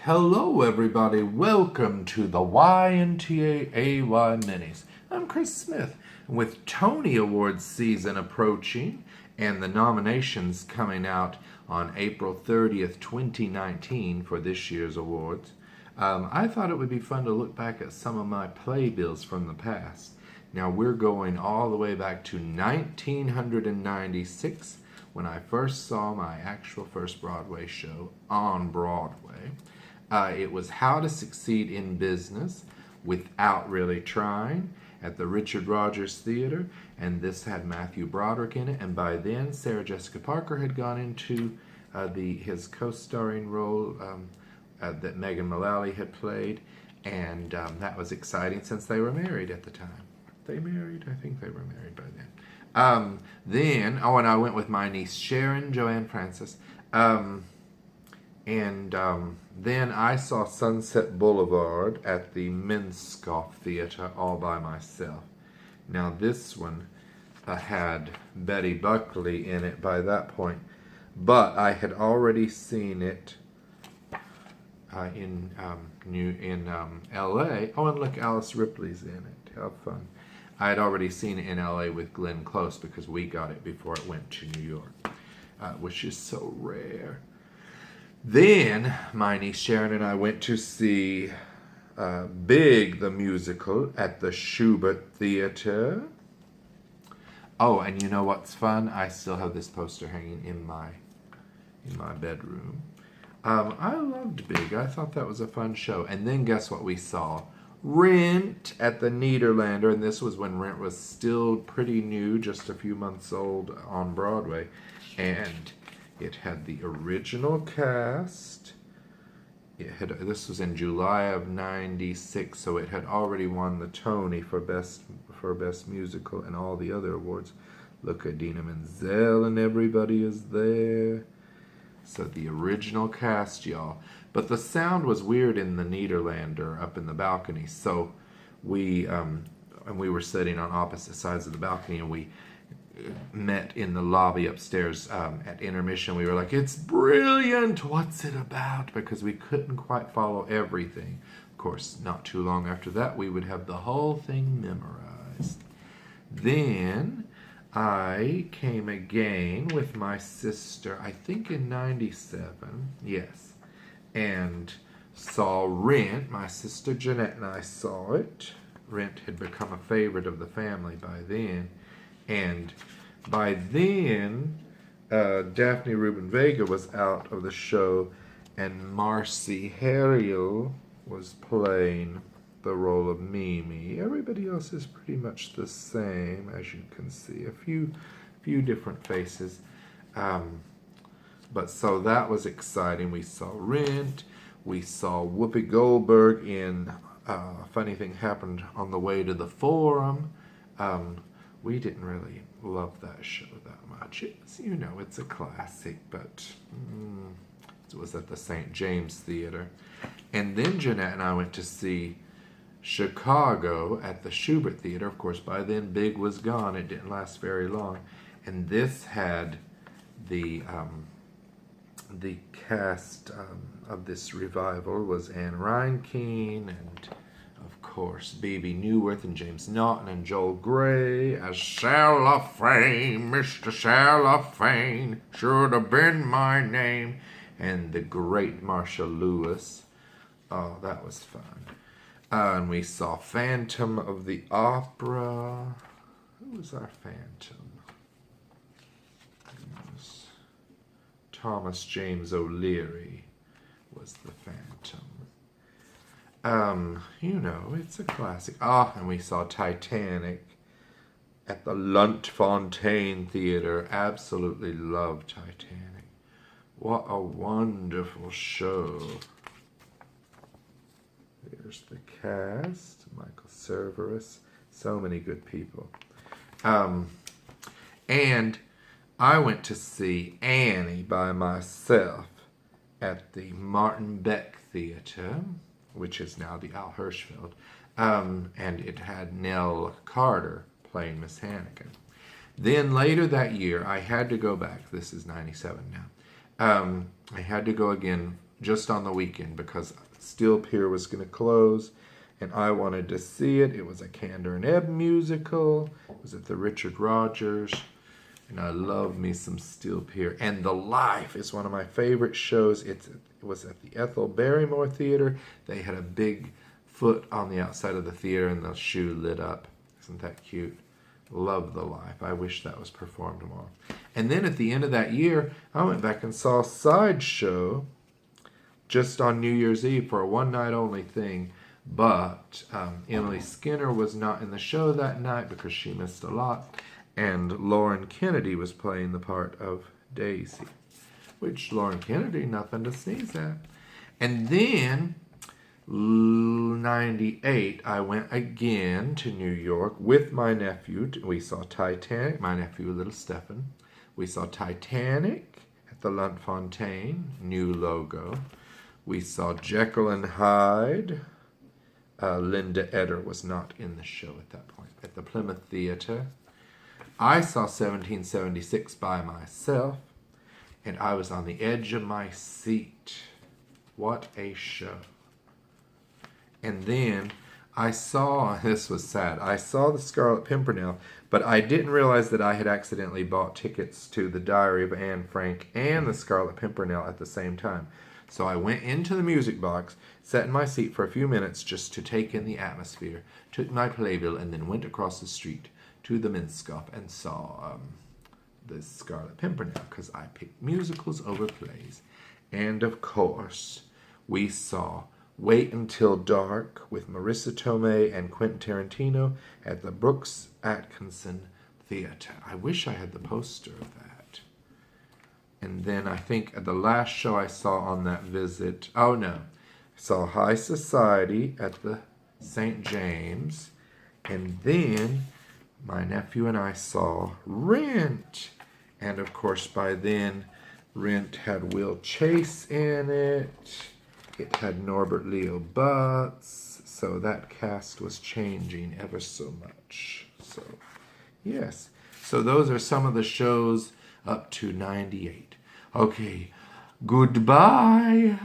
Hello, everybody. Welcome to the YNTAAY Minis. I'm Chris Smith. With Tony Awards season approaching and the nominations coming out on April 30th, 2019 for this year's awards, I thought it would be fun to look back at some of my playbills from the past. Now, we're going all the way back to 1996 when I first saw my actual first Broadway show on Broadway. It was How to Succeed in Business Without Really Trying at the Richard Rogers Theater, and this had Matthew Broderick in it, and by then Sarah Jessica Parker had gone into his co-starring role that Megan Mullally had played, and that was exciting since they were married at the time. They married? I think they were married by then. And I went with my niece Sharon, Joanne Francis, then I saw Sunset Boulevard at the Minskoff Theater all by myself. Now this one had Betty Buckley in it by that point, but I had already seen it in L.A. Oh, and look, Alice Ripley's in it. How fun. I had already seen it in L.A. with Glenn Close because we got it before it went to New York, which is so rare. Then my niece Sharon and I went to see Big the Musical at the Schubert Theater. Oh, and you know what's fun? I still have this poster hanging in my bedroom. I loved Big. I thought that was a fun show. And then guess what we saw? Rent at the Nederlander, and this was when Rent was still pretty new, just a few months old on Broadway, and it had the original cast. This was in July of '96, so it had already won the Tony for best musical and all the other awards. Look, Idina Menzel and everybody is there. So the original cast, y'all. But the sound was weird in the Nederlander up in the balcony. So we were sitting on opposite sides of the balcony, and we met in the lobby upstairs at intermission. We were like, "It's brilliant! What's it about?" Because we couldn't quite follow everything. Of course, not too long after that, we would have the whole thing memorized. Then I came again with my sister, I think in '97, yes, and saw Rent. My sister Jeanette and I saw it. Rent had become a favorite of the family by then. And by then, Daphne Rubin Vega was out of the show, and Marcy Harriel was playing the role of Mimi. Everybody else is pretty much the same, as you can see. A few different faces. But so that was exciting. We saw Rent. We saw Whoopi Goldberg in Funny Thing Happened on the Way to the Forum. We didn't really love that show that much. It's, it's a classic, but it was at the St. James Theater. And then Jeanette and I went to see Chicago at the Schubert Theater. Of course, by then Big was gone. It didn't last very long. And this had the cast of this revival was Anne Reinking and, of course, Bebe Neuwirth and James Naughton and Joel Grey as Cellophane. Mr. Cellophane should have been my name. And the great Marcia Lewis. Oh, that was fun. And we saw Phantom of the Opera. Who was our Phantom? Thomas James O'Leary was the Phantom. It's a classic. And we saw Titanic at the Luntfontein Theater. Absolutely loved Titanic. What a wonderful show. There's the cast. Michael Cerveris. So many good people. And I went to see Annie by myself at the Martin Beck Theater, which is now the Al Hirschfeld, and it had Nell Carter playing Miss Hannigan. Then later that year, I had to go back. This is '97 now. I had to go again just on the weekend because Steel Pier was going to close and I wanted to see it. It was a Cantor and Ebb musical. It was at the Richard Rogers. And I love me some Steel Pier. And The Life is one of my favorite shows. It was at the Ethel Barrymore Theater. They had a big foot on the outside of the theater and the shoe lit up. Isn't that cute? Love The Life. I wish that was performed more. And then at the end of that year, I went back and saw Sideshow just on New Year's Eve for a one-night only thing. But Emily Skinner was not in the show that night because she missed a lot. And Lauren Kennedy was playing the part of Daisy, which Lauren Kennedy, nothing to sneeze at. And then, 98, I went again to New York with my nephew. We saw Titanic, my nephew, little Stefan. We saw Titanic at the Lunt-Fontanne, new logo. We saw Jekyll and Hyde. Linda Eder was not in the show at that point. At the Plymouth Theater. I saw 1776 by myself, and I was on the edge of my seat. What a show. And then I saw, this was sad, I saw The Scarlet Pimpernel, but I didn't realize that I had accidentally bought tickets to The Diary of Anne Frank and The Scarlet Pimpernel at the same time. So I went into the music box, sat in my seat for a few minutes just to take in the atmosphere, took my playbill, and then went across the street to the Minskoff and saw The Scarlet Pimpernel because I picked musicals over plays. And of course, we saw Wait Until Dark with Marissa Tomei and Quentin Tarantino at the Brooks Atkinson Theater. I wish I had the poster of that. And then I think the last show I saw on that visit, oh no, I saw High Society at the St. James. And then my nephew and I saw Rent. And of course by then, Rent had Will Chase in it. It had Norbert Leo Butz. So that cast was changing ever so much. So, yes. So those are some of the shows up to 98. Okay, goodbye.